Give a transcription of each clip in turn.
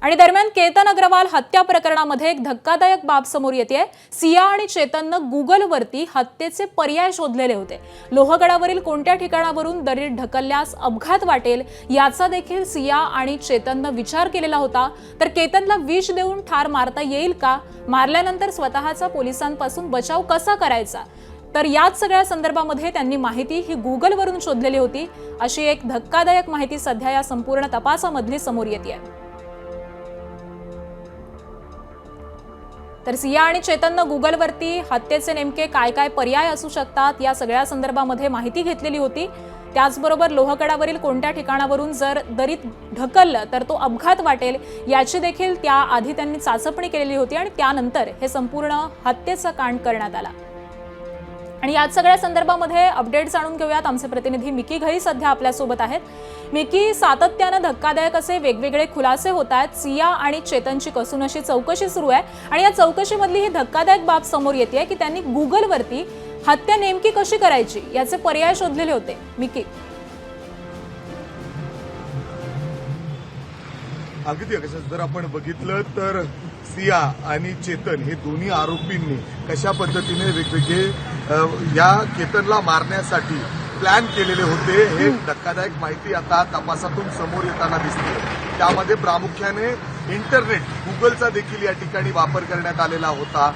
आणि दरम्यान केतन अग्रवाल हत्या प्रकरणामध्ये एक धक्कादायक बाब समोर येते। सिया आणि चेतननं गुगलवरती हत्येचे पर्याय शोधलेले होते। लोहगडावरील कोणत्या ठिकाणावरून दरीत ढकलल्यास अपघात वाटेल याचा देखील सिया आणि चेतननं विचार केलेला होता। तर केतनला विष देऊन ठार मारता येईल का, मारल्यानंतर स्वतःचा पोलिसांपासून बचाव कसा करायचा, तर याच सगळ्या संदर्भामध्ये त्यांनी माहिती ही गुगलवरून शोधलेली होती। अशी एक धक्कादायक माहिती सध्या या संपूर्ण तपासामधली समोर येते। तर सिया आणि चेतननं गुगलवरती हत्येचे नेमके काय काय पर्याय असू शकतात या सगळ्या संदर्भामध्ये माहिती घेतलेली होती। त्याचबरोबर लोहगडावरील कोणत्या ठिकाणावरून जर दरीत ढकललं तर तो अपघात वाटेल याची देखील त्याआधी त्यांनी चाचपणी केलेली होती आणि त्यानंतर हे संपूर्ण हत्येचा कांड करण्यात आला। आणि याच सगळ्या संदर्भामध्ये अपडेट जाणून घेऊयात। आमचे प्रतिनिधी मिकी घई सध्या आपल्या सोबत आहेत। मिकी, सातत्याने धक्कादायक असे वेगवेगळे खुलासे होत आहेत। सिया आणि चेतनची कसून अशी चौकशी सुरू आहे आणि या चौकशीमधली ही धक्कादायक बाब समोर येते की त्यांनी गुगलवरती हत्या नेमकी कशी करायची याचे पर्याय शोधलेले होते। मिकी, अगदी जर आपण बघितलं तर सिया आणि चेतन हे दोन्ही आरोपींनी कशा पद्धतीने वेगवेगळे या केतनला मारण्यासाठी प्लॅन केलेले होते हे धक्कादायक माहिती आता तपासातून समोर येताना दिसते। त्यामध्ये प्रामुख्याने इंटरनेट गुगलचा देखील या ठिकाणी वापर करण्यात आलेला होता।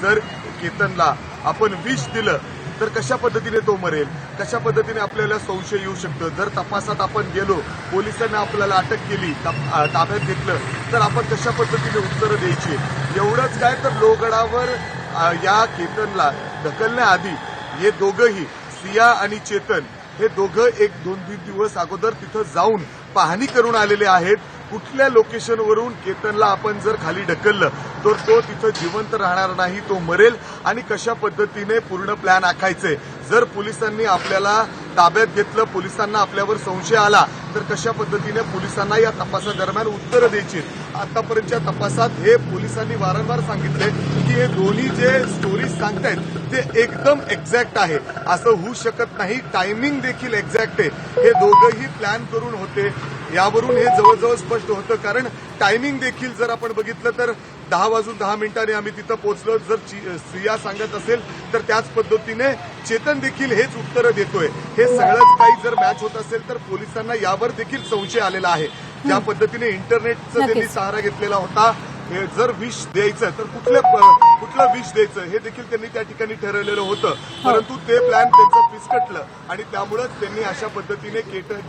जर केतनला आपण विष दिलं तर कशा पद्धतीने तो मरेल, कशा पद्धतीने आपल्याला संशय येऊ शकतो। जर तपासात आपण गेलो, पोलिसांना आपल्याला अटक केली, ताब्यात घेतलं तर आपण कशा पद्धतीने उत्तरं द्यायची। एवढंच काय तर लोहगडावर या केतनला ढकलण्याआधी हे दोघंही सिया आणि चेतन हे दोघं एक 2-3 दिवस अगोदर तिथं जाऊन पाहणी करून आलेले आहेत। कुठल्या लोकेशनवरून केतनला आपण जर खाली ढकललं तर तो तिथं जिवंत राहणार नाही, तो मरेल आणि कशा पद्धतीने पूर्ण प्लॅन आखायचे। जर पोलिसांनी आपल्याला ताब्यात घेतलं, पोलिसांना आपल्यावर संशय आला तर कशा पद्धतीने पोलिसांना या तपासादरम्यान उत्तरं द्यायची। आतापर्यंतच्या तपासात हे पोलिसांनी वारंवार सांगितले की हे दोन्ही जे स्टोरीज सांगतायत ते एकदम एक्झॅक्ट आहे, असं होऊ शकत नाही। टायमिंग देखील एक्झॅक्ट आहे, हे दोघंही प्लॅन करून होते। यावरून हे जवळजवळ स्पष्ट होतं, कारण टायमिंग देखील जर आपण बघितलं तर 10:10 आम्ही तिथं पोहोचलो। जर सिया सांगत असेल तर त्याच पद्धतीने चेतन देखील हेच उत्तरं देतोय। हे सगळंच काही जर मॅच होत असेल तर पोलिसांना यावर देखील संशय आलेला आहे। त्या पद्धतीने इंटरनेटचा त्यांनी सहारा घेतलेला होता। जर विष द्यायचं तर कुठलं विष द्यायचं हे देखील त्यांनी त्या ठिकाणी ठरवलेलं होतं, परंतु ते प्लॅन त्यांचं फिसकटलं आणि त्यामुळेच त्यांनी अशा पद्धतीने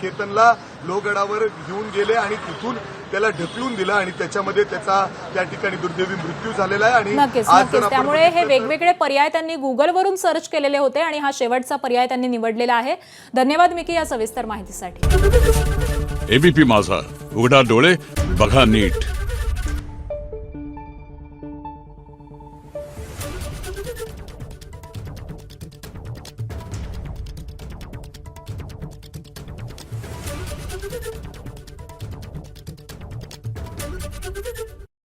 केतनला लोहगडावर घेऊन गेले आणि तिथून त्याला ढकलून दिलं आणि त्याच्यामध्ये त्याचा त्या ठिकाणी दुर्दैवी मृत्यू झालेला आहे। आणि त्यामुळे हे वेगवेगळे पर्याय त्यांनी गुगलवरून सर्च केलेले होते आणि हा शेवटचा पर्याय त्यांनी निवडलेला आहे। धन्यवाद मिकी या सविस्तर माहितीसाठी। एबीपी माझा, उघडा डोळे बघा नीट। Thank you.